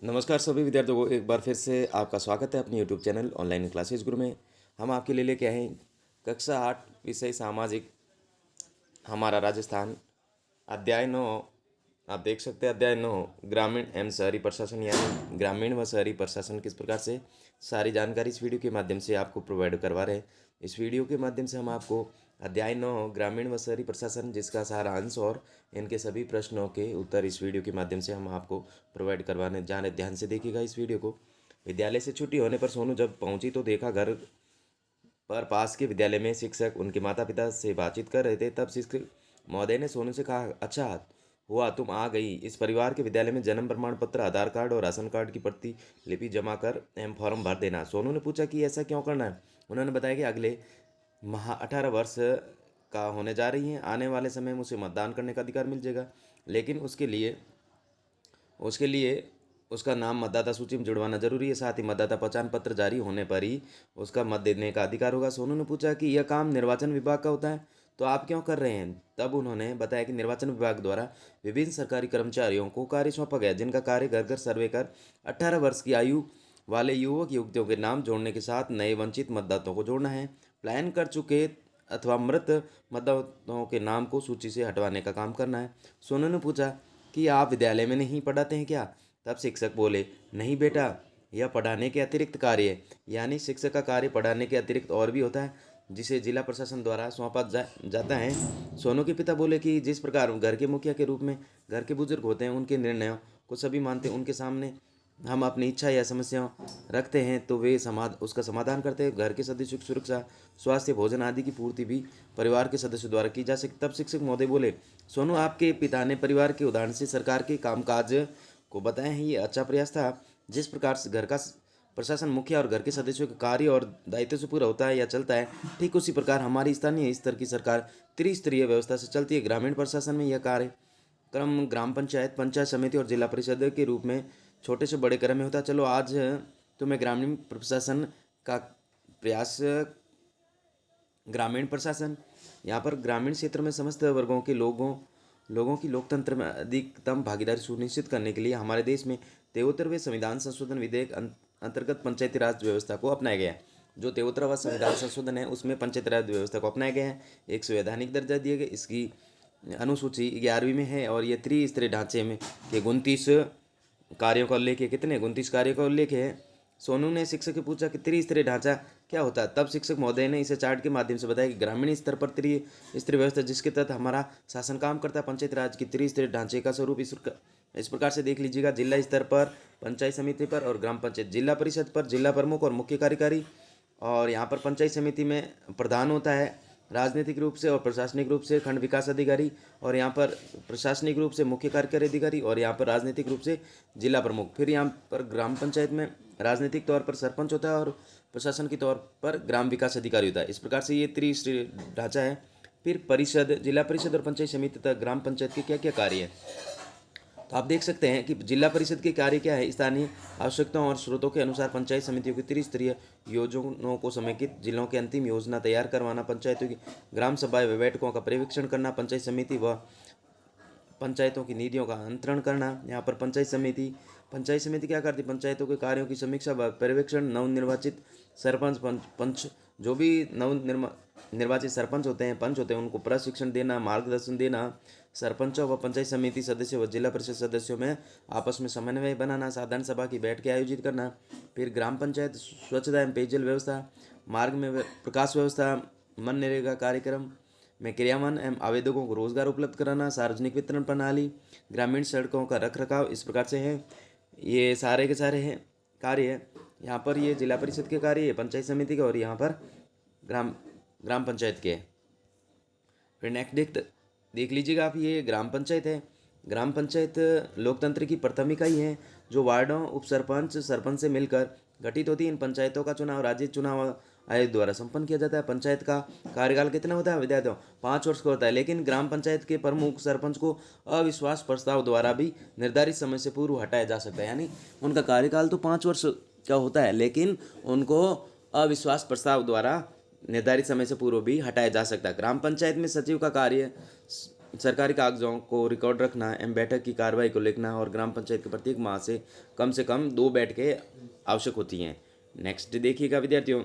नमस्कार सभी विद्यार्थियों को एक बार फिर से आपका स्वागत है अपनी यूट्यूब चैनल ऑनलाइन क्लासेज गुरु में। हम आपके लिए लेके आए हैं कक्षा 8 विषय सामाजिक, हमारा राजस्थान, अध्याय 9। आप देख सकते हैं अध्याय 9 ग्रामीण एवं शहरी प्रशासन, यानी ग्रामीण व शहरी प्रशासन किस प्रकार से, सारी जानकारी इस वीडियो के माध्यम से आपको प्रोवाइड करवा रहे हैं। इस वीडियो के माध्यम से हम आपको अध्याय 9 ग्रामीण व शहरी प्रशासन, जिसका सारा अंश और इनके सभी प्रश्नों के उत्तर इस वीडियो के माध्यम से हम आपको प्रोवाइड करवाने जाने। ध्यान से देखिएगा इस वीडियो को। विद्यालय से छुट्टी होने पर सोनू जब पहुंची तो देखा घर पर पास के विद्यालय में शिक्षक उनके माता पिता से बातचीत कर रहे थे। तब शिक्षक महोदय ने सोनू से कहा, अच्छा हुआ तुम आ गई। इस परिवार के विद्यालय में जन्म प्रमाण पत्र, आधार कार्ड और राशन कार्ड की प्रतिलिपि जमा कर एवं फॉर्म भर देना। सोनू ने पूछा कि ऐसा क्यों करना है। उन्होंने बताया कि अगले माह 18 वर्ष का होने जा रही हैं। आने वाले समय में उसे मतदान करने का अधिकार मिल जाएगा, लेकिन उसके लिए उसका नाम मतदाता सूची में जुड़वाना जरूरी है। साथ ही मतदाता पहचान पत्र जारी होने पर ही उसका मत देने का अधिकार होगा। सोनू ने पूछा कि यह काम निर्वाचन विभाग का होता है, तो आप क्यों कर रहे हैं। तब उन्होंने बताया कि निर्वाचन विभाग द्वारा विभिन्न सरकारी कर्मचारियों को कार्य सौंपा गया, जिनका कार्य घर घर सर्वे कर 18 वर्ष की आयु वाले युवक युवतियों के नाम जोड़ने के साथ नए वंचित मतदाताओं को जोड़ना है। पलायन कर चुके अथवा मृत मतदाताओं के नाम को सूची से हटवाने का काम करना है। सोनू ने पूछा कि आप विद्यालय में नहीं पढ़ाते हैं क्या। तब शिक्षक बोले, नहीं बेटा, यह पढ़ाने के अतिरिक्त कार्य है। यानी शिक्षक का कार्य पढ़ाने के अतिरिक्त और भी होता है, जिसे जिला प्रशासन द्वारा सौंपा जाता है। सोनू के पिता बोले कि जिस प्रकार घर के मुखिया के रूप में घर के बुजुर्ग होते हैं, उनके निर्णयों को सभी मानते हैं, उनके सामने हम अपनी इच्छा या समस्या रखते हैं तो वे उसका समाधान करते हैं। घर के सदस्यों की सुरक्षा, स्वास्थ्य, भोजन आदि की पूर्ति भी परिवार के सदस्यों द्वारा की जा सकती। तब शिक्षक महोदय बोले, सोनू, आपके पिता ने परिवार के उदाहरण से सरकार के कामकाज को बताया है। ये अच्छा प्रयास था। जिस प्रकार से घर का प्रशासन मुखिया और घर के सदस्यों के कार्य और दायित्व से पूरा होता है या चलता है, ठीक उसी प्रकार हमारी स्थानीय स्तर की सरकार त्रिस्तरीय व्यवस्था से चलती है। ग्रामीण प्रशासन में यह कार्य क्रम ग्राम पंचायत, पंचायत समिति और जिला परिषद के रूप में छोटे से बड़े क्रम में होता है। चलो आज तुम्हें ग्रामीण प्रशासन का प्रयास, ग्रामीण प्रशासन, यहाँ पर ग्रामीण क्षेत्र में समस्त वर्गों के लोगों की लोकतंत्र में अधिकतम भागीदारी सुनिश्चित करने के लिए हमारे देश में 73वें संविधान संशोधन विधेयक अंतर्गत पंचायती राज व्यवस्था को अपनाया गया है। जो 73वां संविधान संशोधन है उसमें पंचायती राज व्यवस्था को अपनाया गया है, एक संवैधानिक दर्जा दिया गया। इसकी अनुसूची 11वीं में है और ये त्रिस्तरीय ढांचे में के 29 कार्यों का उल्लेख है। कितने 29 कार्यों का उल्लेख है। सोनू ने शिक्षक से पूछा कि त्रिस्तरीय ढांचा क्या होता है। तब शिक्षक महोदय ने इसे चार्ट के माध्यम से बताया कि ग्रामीण स्तर पर त्रिस्तरीय व्यवस्था जिसके तहत हमारा शासन काम करता है। पंचायत राज की त्रिस्तरीय ढांचे का स्वरूप इस प्रकार से देख लीजिएगा। जिला स्तर पर, पंचायत समिति पर और ग्राम पंचायत, जिला परिषद पर जिला प्रमुख और मुख्य कार्यकारी, और यहाँ पर पंचायत समिति में प्रधान होता है राजनीतिक रूप से और प्रशासनिक रूप से खंड विकास अधिकारी, और यहाँ पर प्रशासनिक रूप से मुख्य कार्यकारी अधिकारी, और यहाँ पर राजनीतिक रूप से जिला प्रमुख। फिर यहाँ पर ग्राम पंचायत में राजनीतिक तौर पर सरपंच होता है और प्रशासन के तौर पर ग्राम विकास अधिकारी होता है। इस प्रकार से ये त्रिस्तरीय ढांचा है। फिर परिषद, जिला परिषद और पंचायत समिति तथा ग्राम पंचायत के क्या क्या कार्य है, तो आप देख सकते हैं कि जिला परिषद के कार्य क्या है। स्थानीय आवश्यकताओं और स्रोतों के अनुसार पंचायत समितियों की त्रिस्तरीय योजनाओं को समेकित, जिलों की अंतिम योजना तैयार करवाना, पंचायतों की ग्राम सभाएं व बैठकों का पर्यवेक्षण करना, पंचायत समिति व पंचायतों की नीतियों का अंतरण करना। यहाँ पर पंचायत समिति क्या करती है, पंचायतों के कार्यों की समीक्षा व पर्यवेक्षण। नवनिर्वाचित सरपंच, पंच, जो भी निर्वाचित सरपंच होते हैं, पंच होते हैं, उनको प्रशिक्षण देना, मार्गदर्शन देना। सरपंचों व पंचायत समिति सदस्यों व जिला परिषद सदस्यों में आपस में समन्वय बनाना, साधारण सभा की बैठकें आयोजित करना। फिर ग्राम पंचायत स्वच्छता एवं पेयजल व्यवस्था, मार्ग में प्रकाश व्यवस्था, मनरेगा कार्यक्रम में क्रियान्वयन एवं आवेदकों को रोजगार उपलब्ध कराना, सार्वजनिक वितरण प्रणाली, ग्रामीण सड़कों का रखरखाव। इस प्रकार से है, ये सारे के सारे हैं कार्य है। यहाँ पर ये जिला परिषद के कार्य है, पंचायत समिति के, और यहाँ पर ग्राम पंचायत के। फिर नेक्स्ट देख लीजिएगा आप, ये ग्राम पंचायत है। ग्राम पंचायत लोकतंत्र की प्रथम इकाई है जो वार्डों, उप सरपंच, सरपंच से मिलकर गठित होती है। इन पंचायतों का चुनाव राज्य चुनाव आयोग द्वारा संपन्न किया जाता है। पंचायत का कार्यकाल कितना होता है विद्यार्थियों, 5 वर्ष का होता है। लेकिन ग्राम पंचायत के प्रमुख सरपंच को अविश्वास प्रस्ताव द्वारा भी निर्धारित समय से पूर्व हटाया जा सकता है। यानी उनका कार्यकाल तो 5 वर्ष का होता है, लेकिन उनको अविश्वास प्रस्ताव द्वारा निर्धारित समय से पूर्व भी हटाया जा सकता है। ग्राम पंचायत में सचिव का कार्य सरकारी कागजों को रिकॉर्ड रखना एवं बैठक की कार्रवाई को लिखना और ग्राम पंचायत के प्रत्येक माह से कम 2 बैठकें आवश्यक होती हैं। नेक्स्ट देखिएगा विद्यार्थियों,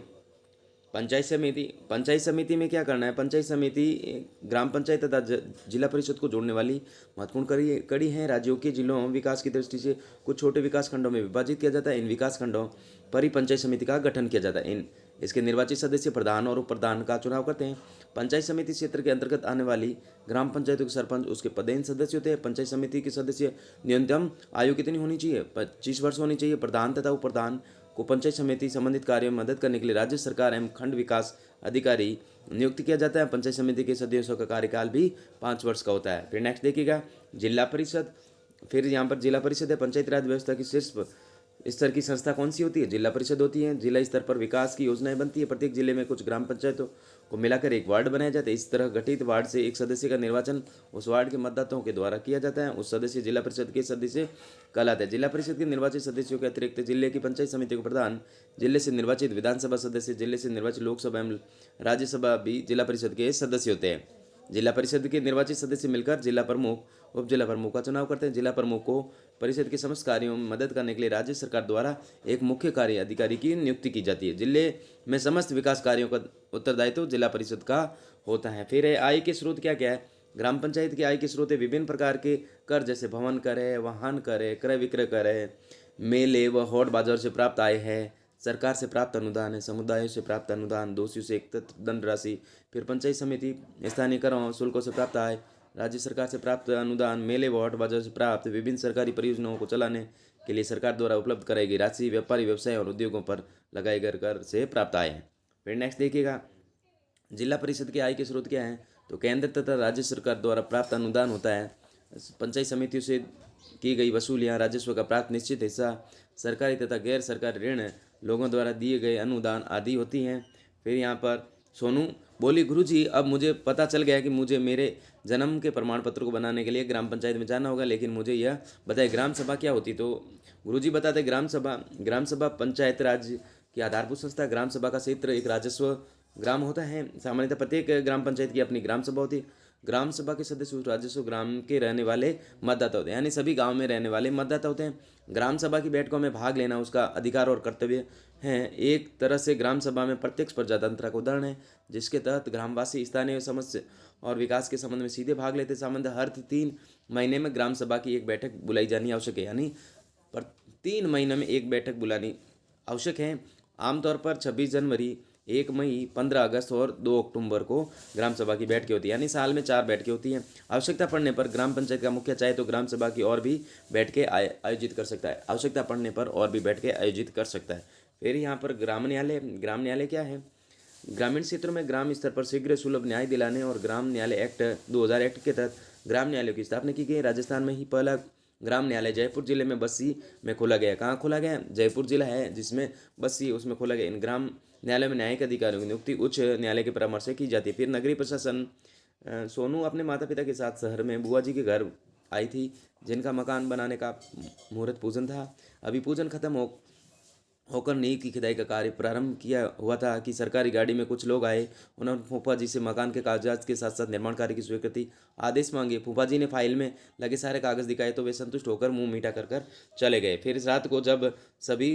पंचायत समिति में क्या करना है। पंचायत समिति ग्राम पंचायत तथा जिला परिषद को जोड़ने वाली महत्वपूर्ण कड़ी है। राज्यों के जिलों विकास की दृष्टि से कुछ छोटे विकास खंडों में विभाजित किया जाता है। इन विकास खंडों पर ही पंचायत समिति का गठन किया जाता है। इसके निर्वाचित सदस्य प्रधान और उप प्रधान का चुनाव करते हैं। पंचायत समिति क्षेत्र के अंतर्गत आने वाली ग्राम पंचायतों के सरपंच उसके पदेन सदस्य होते हैं। पंचायत समिति के सदस्य न्यूनतम आयु कितनी होनी चाहिए, 25 वर्ष होनी चाहिए। प्रधान तथा उप प्रधान को पंचायत समिति संबंधित कार्यों में मदद करने के लिए राज्य सरकार एवं खंड विकास अधिकारी नियुक्त किया जाता है। पंचायत समिति के सदस्यों का कार्यकाल भी 5 वर्ष का होता है। फिर नेक्स्ट देखिएगा जिला परिषद। फिर यहाँ पर जिला परिषद है पंचायती राज व्यवस्था की शीर्ष स्तर की संस्था कौन सी होती है, जिला परिषद होती है। जिला स्तर पर विकास की योजनाएं बनती है। प्रत्येक जिले में कुछ ग्राम पंचायतों को मिलाकर एक वार्ड बनाया जाता है। इस तरह गठित वार्ड से एक सदस्य का निर्वाचन उस वार्ड के मतदाताओं के द्वारा किया जाता है। उस सदस्य जिला परिषद के सदस्य कहलाते हैं। जिला परिषद के निर्वाचित सदस्यों के अतिरिक्त जिले की पंचायत समिति को प्रधान, जिले से निर्वाचित विधानसभा सदस्य, जिले से निर्वाचित लोकसभा एवं राज्यसभा भी जिला परिषद के सदस्य होते हैं। जिला परिषद के निर्वाचित सदस्य मिलकर जिला प्रमुख, उप जिला प्रमुख का चुनाव करते हैं। जिला प्रमुख को परिषद के समस्त कार्यों में मदद करने के लिए राज्य सरकार द्वारा एक मुख्य कार्य अधिकारी की नियुक्ति की जाती है। जिले में समस्त विकास कार्यों का उत्तरदायित्व जिला परिषद का होता है। फिर आय के स्रोत क्या क्या है। ग्राम पंचायत की आय के स्रोत विभिन्न प्रकार के कर, जैसे भवन कर है, वाहन कर है, क्रय विक्रय कर है, मेले व हॉट बाजार से प्राप्त आय है, सरकार से प्राप्त अनुदान है, समुदायों से प्राप्त अनुदान, दोषियों से एकत्रित दंड राशि। फिर पंचायत समिति स्थानीय करों शुल्कों से प्राप्त आय, राज्य सरकार से प्राप्त अनुदान, मेले व हाट बाजार से प्राप्त विभिन्न सरकारी परियोजनाओं को चलाने के लिए सरकार द्वारा उपलब्ध कराई गई राशि, व्यापारी व्यवसाय और उद्योगों पर लगाए गए कर से प्राप्त आय है। फिर नेक्स्ट देखिएगा जिला परिषद की आय के स्रोत क्या है। तो केंद्र तथा राज्य सरकार द्वारा प्राप्त अनुदान होता है। पंचायत समितियों से की गई वसूलियाँ, राजस्व का प्राप्त निश्चित हिस्सा, सरकारी तथा गैर सरकारी ऋण, लोगों द्वारा दिए गए अनुदान आदि होती हैं। फिर यहाँ पर सोनू बोली, गुरुजी अब मुझे पता चल गया कि मुझे मेरे जन्म के प्रमाण पत्र को बनाने के लिए ग्राम पंचायत में जाना होगा, लेकिन मुझे यह बताए ग्राम सभा क्या होती। तो गुरुजी बताते ग्राम सभा पंचायत राज की आधारभूत संस्था। ग्राम सभा का क्षेत्र एक राजस्व ग्राम होता है। सामान्यतः प्रत्येक ग्राम पंचायत की अपनी ग्राम सभा होती है। ग्राम सभा के सदस्य उस राजस्व ग्राम के रहने वाले मतदाता होते हैं, यानी सभी गांव में रहने वाले मतदाता होते हैं। ग्राम सभा की बैठकों में भाग लेना उसका अधिकार और कर्तव्य है। एक तरह से ग्राम सभा में प्रत्यक्ष प्रजातंत्र का उदाहरण है, जिसके तहत ग्रामवासी स्थानीय समस्या और विकास के संबंध में सीधे भाग लेते। सामान्यतः हर 3 महीने में ग्राम सभा की एक बैठक बुलाई जानी आवश्यक है, यानी 3 महीने में एक बैठक बुलानी आवश्यक है। आमतौर पर 26 जनवरी, 1 मई, 15 अगस्त और 2 अक्टूबर को ग्राम सभा की बैठकें होती है, यानी साल में 4 बैठकें होती हैं। आवश्यकता पड़ने पर ग्राम पंचायत का मुखिया चाहे तो ग्राम सभा की और भी बैठकें आयोजित कर सकता है। आवश्यकता पड़ने पर और भी बैठकें आयोजित कर सकता है। फिर यहाँ पर ग्राम न्यायालय क्या है। ग्रामीण क्षेत्रों में ग्राम स्तर पर शीघ्र सुलभ न्याय दिलाने और ग्राम न्यायालय एक्ट 2000 एक्ट के तहत ग्राम न्यायालयों की स्थापना की गई। राजस्थान में ही पहला ग्राम न्यायालय जयपुर जिले में बस्सी में खोला गया। कहाँ खोला गया? जयपुर जिला है जिसमें बस्सी, उसमें खोला गया। इन ग्राम न्यायालय में न्यायिक अधिकारियों की नियुक्ति उच्च न्यायालय के परामर्श से की जाती है। फिर नगरीय प्रशासन। सोनू अपने माता पिता के साथ शहर में बुआ जी के घर आई थी, जिनका मकान बनाने का मुहूर्त पूजन था। अभी पूजन खत्म होकर नींव की खुदाई का कार्य प्रारंभ किया हुआ था कि सरकारी गाड़ी में कुछ लोग आए। उन्होंने फूफा जी से मकान के कागजात के साथ साथ निर्माण कार्य की स्वीकृति आदेश मांगे। फूफा जी ने फाइल में लगे सारे कागज दिखाए तो वे संतुष्ट होकर मुंह मीठा कर चले गए। फिर इस रात को जब सभी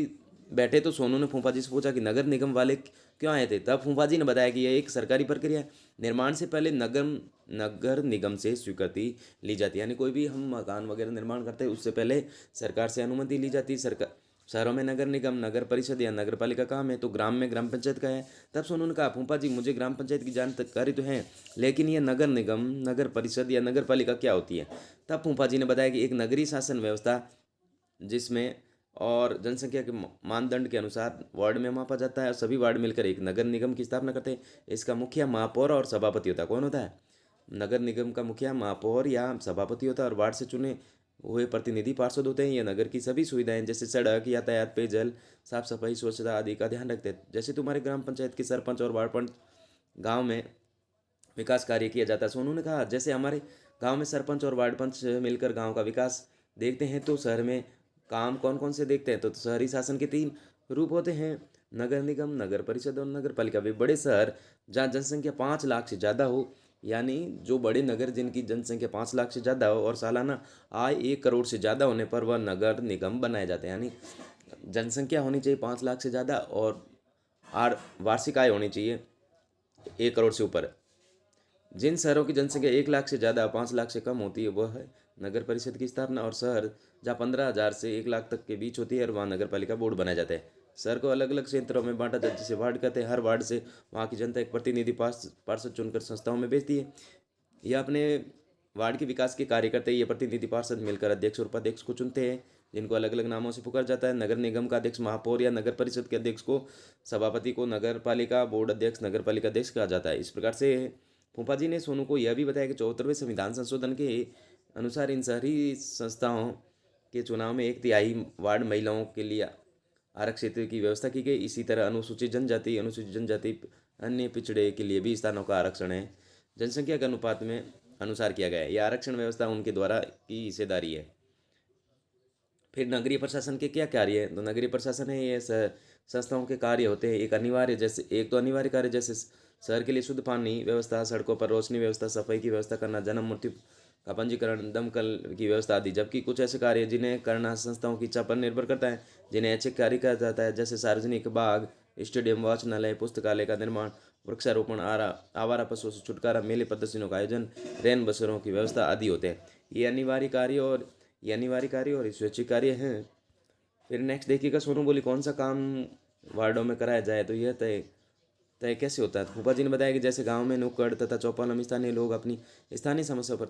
बैठे तो सोनू ने फूफा जी से पूछा कि नगर निगम वाले क्यों आए थे। तब फूफा जी ने बताया कि यह एक सरकारी प्रक्रिया है। निर्माण से पहले नगर निगम से स्वीकृति ली जाती है, यानी कोई भी हम मकान वगैरह निर्माण करते हैं उससे पहले सरकार से अनुमति ली जाती है। सरकार शहरों में नगर निगम, नगर परिषद या नगर पालिका काम है, तो ग्राम में ग्राम पंचायत का है। तब से उन्होंने कहा, फूफा जी मुझे ग्राम पंचायत की जानकारी तो है, लेकिन ये नगर निगम, नगर परिषद या नगर पालिका क्या होती है। तब फूफा जी ने बताया कि एक नगरीय शासन व्यवस्था जिसमें और जनसंख्या के मानदंड के अनुसार वार्ड में मापा जाता है और सभी वार्ड मिलकर एक नगर निगम की स्थापना करते हैं। इसका मुखिया, महापौर और सभापति होता है। कौन होता है? नगर निगम का मुखिया, महापौर या सभापति होता है और वार्ड से चुने हुए प्रतिनिधि पार्षद होते हैं। ये नगर की सभी सुविधाएं जैसे सड़क, यातायात, पेयजल, साफ सफाई, स्वच्छता आदि का ध्यान रखते हैं। जैसे तुम्हारे ग्राम पंचायत के सरपंच और वार्ड पंच गाँव में विकास कार्य किया जाता है। सो उन्होंने कहा जैसे हमारे गाँव में सरपंच और वार्ड पंच मिलकर गाँव का विकास देखते हैं, तो शहर में काम कौन कौन से देखते हैं। तो शहरी शासन के 3 रूप होते हैं, नगर निगम, नगर परिषद और नगर पालिका। वे बड़े शहर जहाँ जनसंख्या 5 लाख से ज़्यादा हो यानी जो बड़े नगर जिनकी जनसंख्या 5 लाख से ज़्यादा हो और सालाना आय 1 करोड़ से ज़्यादा होने पर वह नगर निगम बनाए जाते हैं। यानी जनसंख्या होनी चाहिए 5 लाख से ज़्यादा और वार्षिक आय होनी चाहिए 1 करोड़ से ऊपर। जिन शहरों की जनसंख्या 1 लाख से ज़्यादा 5 लाख से कम होती है वह है नगर परिषद की स्थापना, और शहर जहाँ 15,000 से 1 लाख तक के बीच होती है और वहाँ नगर पालिका बोर्ड बनाया जाता है। शहर को अलग अलग क्षेत्रों में बांटा जाता है जिसे वार्ड कहते हैं। हर वार्ड से वहाँ की जनता एक प्रतिनिधि पार्षद चुनकर संस्थाओं में भेजती है। यह अपने वार्ड के विकास के कार्य करते हैं। ये प्रतिनिधि पार्षद मिलकर अध्यक्ष और उपाध्यक्ष को चुनते हैं जिनको अलग अलग नामों से पुकार जाता है। नगर निगम का अध्यक्ष महापौर या नगर परिषद के अध्यक्ष को, सभापति को नगर पालिका बोर्ड अध्यक्ष, नगर पालिका अध्यक्ष कहा जाता है। इस प्रकार से फूफा जी ने सोनू को यह भी बताया कि 74वें संविधान संशोधन के अनुसार इन शहरी संस्थाओं के चुनाव में 1/3 वार्ड महिलाओं के लिए आरक्षित की व्यवस्था की गई। इसी तरह अनुसूचित जनजाति अन्य पिछड़े के लिए भी स्थानों का आरक्षण है जनसंख्या के अनुपात में अनुसार किया गया है। यह आरक्षण व्यवस्था उनके द्वारा की हिस्सेदारी है। फिर नगरीय प्रशासन के क्या कार्य है? तो नगरीय प्रशासन है ये संस्थाओं के कार्य होते हैं। एक तो अनिवार्य कार्य जैसे शहर के लिए शुद्ध पानी व्यवस्था, सड़कों पर रोशनी व्यवस्था, सफाई की व्यवस्था करना, जन्म मृत्यु का पंजीकरण, दमकल की व्यवस्था आदि। जबकि कुछ ऐसे कार्य हैं जिन्हें करना संस्थाओं की इच्छा पर निर्भर करता है, जिन्हें ऐच्छिक कार्य कहा जाता है, जैसे सार्वजनिक बाग, स्टेडियम, वाचनालय, पुस्तकालय का निर्माण, वृक्षारोपण, आवारा पशुओं से छुटकारा, मेले प्रदर्शनों का आयोजन, रैन बसेरों की व्यवस्था आदि होते हैं। ये अनिवार्य कार्य और स्वैच्छिक कार्य हैं। फिर नेक्स्ट देखिएगा, सोनू बोली कौन सा काम वार्डों में कराया जाए? तो यह तय तय कैसे होता है? तो फूफा जी ने बताया कि जैसे गांव में नुक्कड़ तथा चौपाल में स्थानीय लोग अपनी स्थानीय समस्याओं पर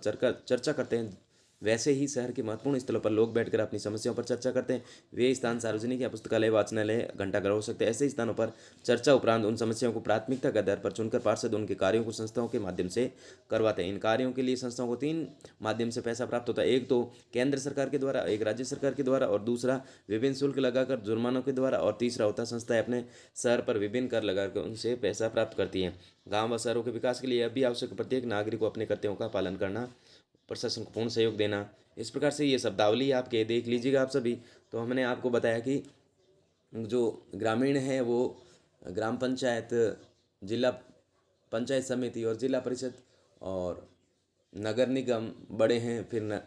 चर्चा करते हैं, वैसे ही शहर के महत्वपूर्ण स्थलों पर लोग बैठकर अपनी समस्याओं पर चर्चा करते हैं। वे स्थान सार्वजनिक या पुस्तकालय, वाचनालय, घंटाघर हो सकते हैं। ऐसे स्थानों पर चर्चा उपरांत उन समस्याओं को प्राथमिकता के आधार पर चुनकर पार्षद उनके कार्यों को संस्थाओं के माध्यम से करवाते हैं। इन कार्यों के लिए संस्थाओं को 3 माध्यम से पैसा प्राप्त होता है। एक तो केंद्र सरकार के द्वारा, एक राज्य सरकार के द्वारा, और दूसरा विभिन्न शुल्क लगाकर जुर्मानों के द्वारा, और तीसरा होता है संस्थाएं अपने शहर पर विभिन्न कर लगाकर उनसे पैसा प्राप्त करती हैं। गाँव व शहरों के विकास के लिए यह भी आवश्यक है प्रत्येक नागरिक को अपने कर्तव्यों का पालन करना, प्रशासन को पूर्ण सहयोग देना। इस प्रकार से ये शब्दावली आपके देख लीजिएगा आप सभी। तो हमने आपको बताया कि जो ग्रामीण है वो ग्राम पंचायत, जिला पंचायत समिति और जिला परिषद और नगर निगम बड़े हैं, फिर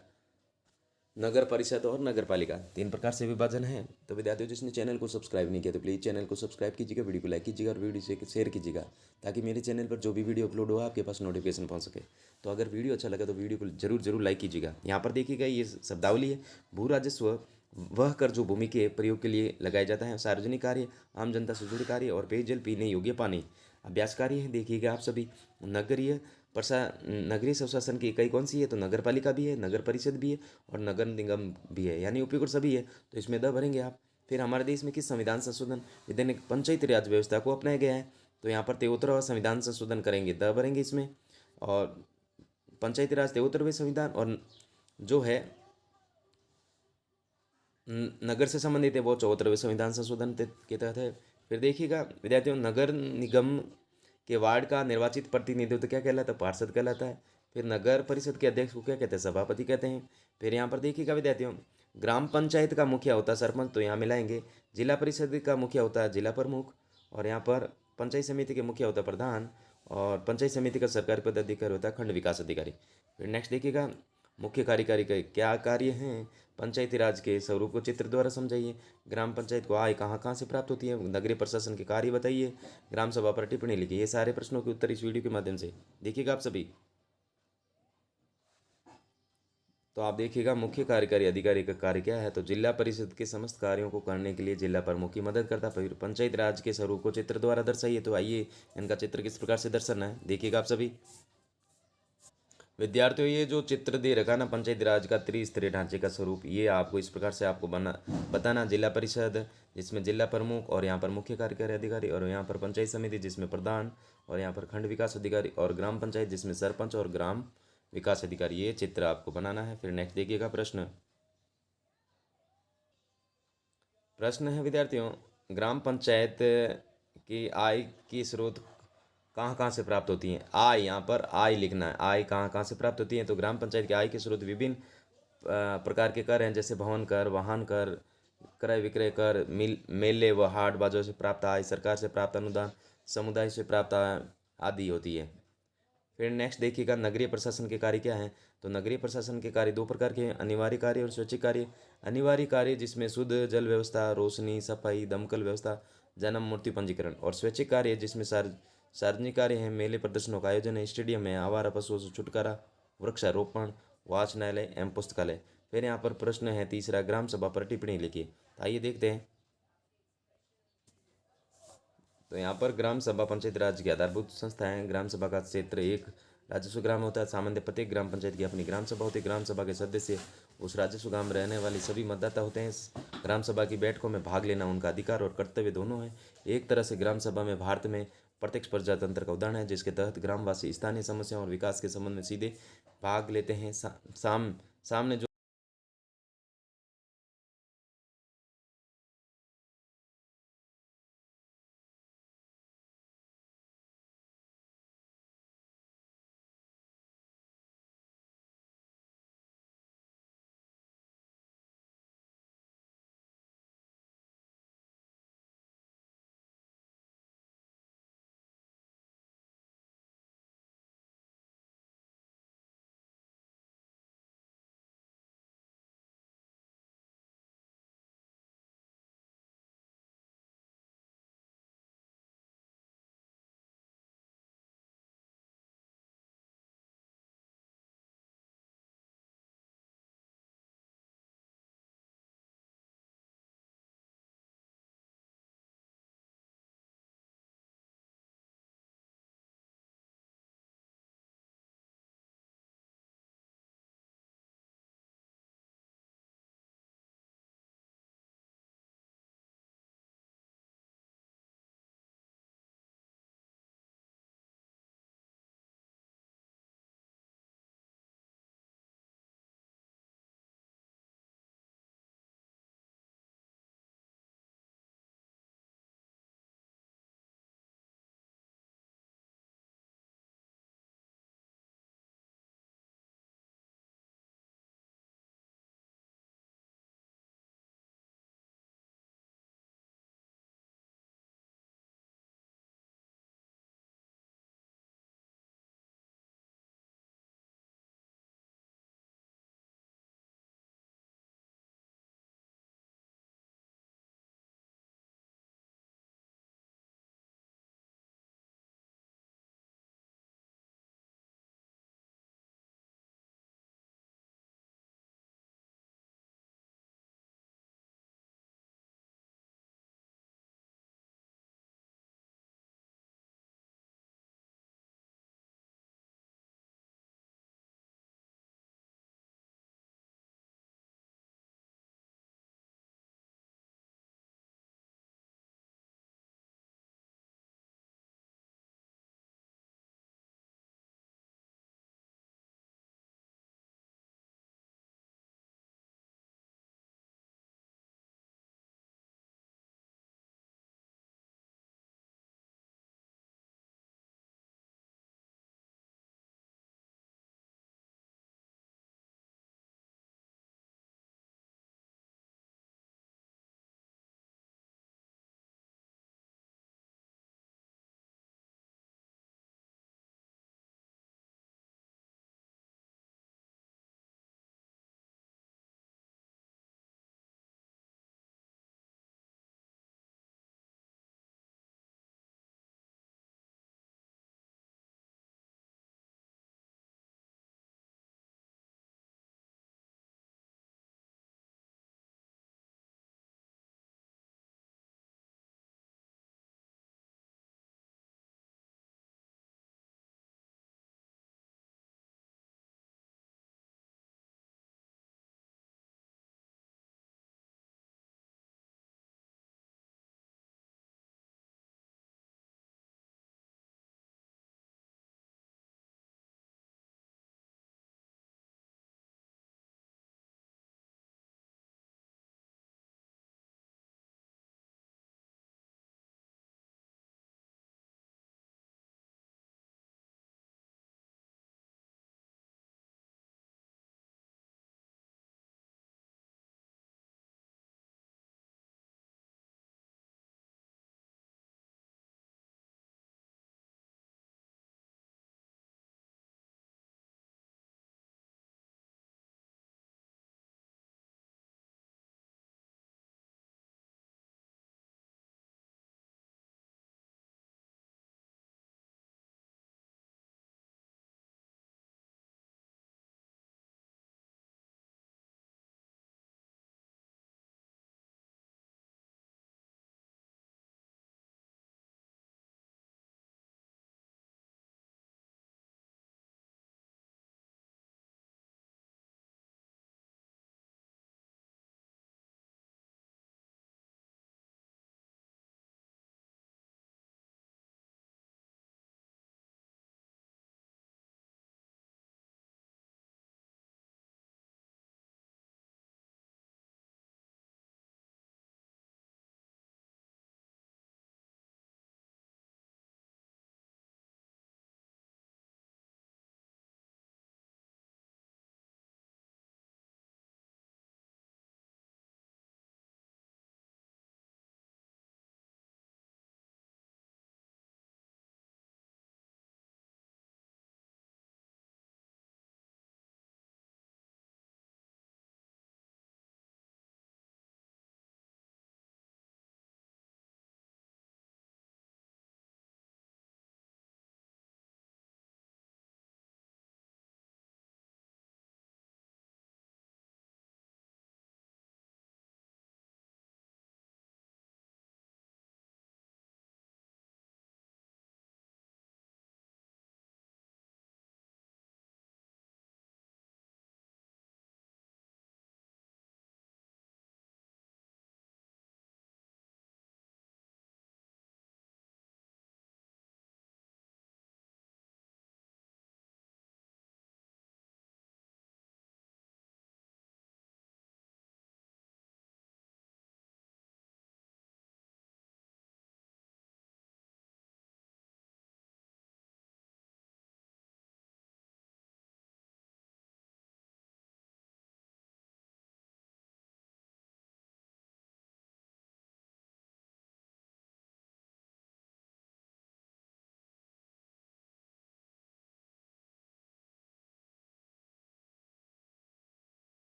नगर परिषद और नगर पालिका, 3 प्रकार से विभाजन है। तो विद्यार्थियों, जिसने चैनल को सब्सक्राइब नहीं किया तो प्लीज़ चैनल को सब्सक्राइब कीजिएगा, वीडियो को लाइक कीजिएगा और वीडियो से शेयर कीजिएगा ताकि मेरे चैनल पर जो भी वीडियो अपलोड हो आपके पास नोटिफिकेशन पहुंच सके। तो अगर वीडियो अच्छा लगा तो वीडियो को जरूर लाइक कीजिएगा। यहाँ पर देखिएगा ये शब्दावली है। भू राजस्व वह कर जो भूमि के प्रयोग के लिए लगाया जाता है, सार्वजनिक कार्य, आम जनता से जुड़े कार्य और पेयजल पीने योग्य पानी। अभ्यास कार्य है, देखिएगा आप सभी। नगरीय स्वशासन की इकाई कौन सी है? तो नगर पालिका भी है, नगर परिषद भी है और नगर निगम भी है, यानी उपयुक्त सभी है। तो इसमें द भरेंगे आप। फिर हमारे देश में किस संविधान संशोधन विधेयक पंचायती राज व्यवस्था को अपनाया गया है? तो यहाँ पर 73वां संविधान संशोधन करेंगे, द भरेंगे इसमें। और पंचायती राज 73वें संविधान, और जो है नगर से संबंधित है वो 74वें संविधान संशोधन के तहत है। फिर देखिएगा विद्यार्थियों, नगर निगम के वार्ड का निर्वाचित प्रतिनिधित्व क्या कहलाता है? पार्षद कहलाता है। फिर नगर परिषद के अध्यक्ष को क्या कहते हैं? सभापति कहते हैं। फिर यहाँ पर देखिएगा विद्यार्थियों, ग्राम पंचायत का मुखिया होता है सरपंच, तो यहाँ मिलाएंगे। जिला परिषद का मुखिया होता है जिला प्रमुख, और यहाँ पर पंचायत समिति के मुखिया होता है प्रधान, और पंचायत समिति का सरकारी पदाधिकारी होता है खंड विकास अधिकारी। फिर नेक्स्ट देखिएगा, मुख्य कार्यकारी के क्या कार्य हैं? पंचायती राज के स्वरूप को चित्र द्वारा समझाइए। ग्राम पंचायत को आय कहाँ कहाँ से प्राप्त होती है? नगरीय प्रशासन के कार्य बताइए। ग्राम सभा पर टिप्पणी लिखिए। ये सारे प्रश्नों के उत्तर इस वीडियो के माध्यम से देखिएगा आप सभी। तो आप देखिएगा, मुख्य कार्यकारी अधिकारी का कार्य क्या है? तो जिला परिषद के समस्त कार्यों को करने के लिए जिला प्रमुख की मदद करता है। फिर पंचायत राज के स्वरूप को चित्र द्वारा दर्शाइए। तो आइए इनका चित्र किस प्रकार से दर्शाना है देखिएगा आप सभी। विद्यार्थियों, ये जो चित्र दे रखा ना पंचायती राज का त्रिस्तरीय ढांचे का स्वरूप, ये आपको इस प्रकार से आपको बताना। जिला परिषद जिसमें जिला प्रमुख, और यहाँ पर मुख्य कार्यकारी अधिकारी, और यहाँ पर पंचायत समिति जिसमें प्रधान, और यहाँ पर खंड विकास अधिकारी, और ग्राम पंचायत जिसमें सरपंच और ग्राम विकास अधिकारी। ये चित्र आपको बनाना है। फिर नेक्स्ट देखिएगा प्रश्न है विद्यार्थियों, ग्राम पंचायत की आय की स्रोत कहाँ कहाँ से प्राप्त होती हैं? आय, यहाँ पर आय लिखना है। आय कहाँ कहाँ से प्राप्त होती है? तो ग्राम पंचायत की आय के स्रोत विभिन्न प्रकार के कर हैं, जैसे भवन कर, वाहन कर, क्रय विक्रय कर, मेले व हाट बाजारों से प्राप्त आय, सरकार से प्राप्त अनुदान, समुदाय से प्राप्त आय आदि होती है। फिर नेक्स्ट देखिएगा नगरीय प्रशासन के कार्य क्या हैं। तो नगरीय प्रशासन के कार्य दो प्रकार के हैं, अनिवार्य कार्य और स्वैच्छिक कार्य। अनिवार्य कार्य जिसमें शुद्ध जल व्यवस्था, रोशनी, सफाई, दमकल व्यवस्था, जन्म मृत्यु पंजीकरण। और स्वैच्छिक कार्य जिसमें सार्वजनिक कार्य हैं, मेले प्रदर्शनों का आयोजन है, स्टेडियम है, आवारा पशुओं से छुटकारा, वृक्षारोपण, वाचनालय एवं पुस्तकालय। फिर यहाँ पर प्रश्न है तीसरा, ग्राम सभा पर टिप्पणी लिखिए। तो आइए देखते हैं। तो यहाँ पर ग्राम सभा पंचायत राज की आधारभूत संस्था है। ग्राम सभा का क्षेत्र एक राजस्व ग्राम होता है। सामान्य प्रत्येक ग्राम पंचायत की अपनी ग्राम सभा होती है। ग्राम सभा के सदस्य उस राजस्व ग्राम में रहने वाली सभी मतदाता होते हैं। ग्राम सभा की बैठकों में भाग लेना उनका अधिकार और कर्तव्य दोनों है। एक तरह से ग्राम सभा में भारत में प्रत्यक्ष प्रजातंत्र का उदाहरण है, जिसके तहत ग्रामवासी स्थानीय समस्याओं और विकास के संबंध में सीधे भाग लेते हैं। सामने जो